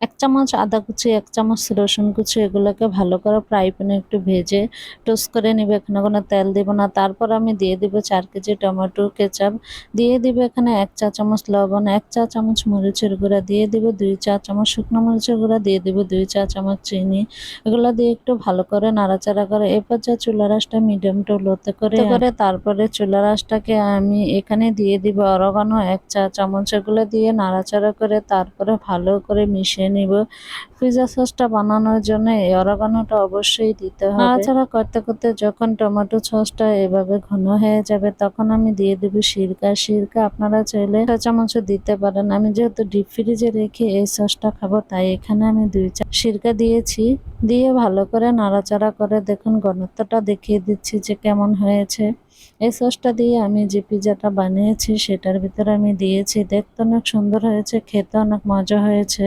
1 চামচ আদা কুচি, 1 চামচ রসুন কুচি এগুলোকে ভালো করে ফ্রাই প্যানে একটু ভেজে টোস্ট করে নিবে। এখানে কোনো তেল দিব না। তারপর আমি দিয়ে দিব 4 কেজি টমেটো কেচাপ, দিয়ে দিব এখানে 1 চা চামচ লবণ, 1 চা চামচ মরিচের গুঁড়া, দিয়ে দিব 2 চা চামচ শুকনো মরিচের গুঁড়া, দিয়ে দিব 2 চা চামচ চিনি। এগুলো দিয়ে একটু ভালো করে নাড়াচাড়া করে এ পর্যায়ে চুলার আঁচটা মিডিয়াম টু লোতে করে তারপরে চুলার আঁচটাকে আমি এখানে দিয়ে দিব অরগানো 1 চা চামচ। এগুলো দিয়ে নাড়াচাড়া করে তারপরে ভালো করে মিশিয়ে নিব। পিৎজা সসটা বানানোর জন্য এই অরগানোটা অবশ্যই দিতে হবে। নাড়াচাড়া করতে করতে যখন টমেটো সসটা এভাবে ঘন হয়ে যাবে তখন আমি দিয়ে দিব সিরকা। সিরকা আপনারা চাইলে 1 চামচও দিতে পারেন। আমি যেহেতু ডিপ ফ্রিজে রেখে এই সসটা খাবো তাই এখানে আমি 2 চামচ সিরকা দিয়েছি। দিয়ে ভালো করে নাড়াচাড়া করে দেখুন ঘনত্বটা দেখিয়ে দিচ্ছি যে কেমন হয়েছে। এই সসটা দিয়ে আমি যে পিৎজাটা বানিয়েছি সেটার ভিতরে আমি দিয়েছি। দেখতে অনেক সুন্দর হয়েছে, খেতে অনেক মজা হয়েছে।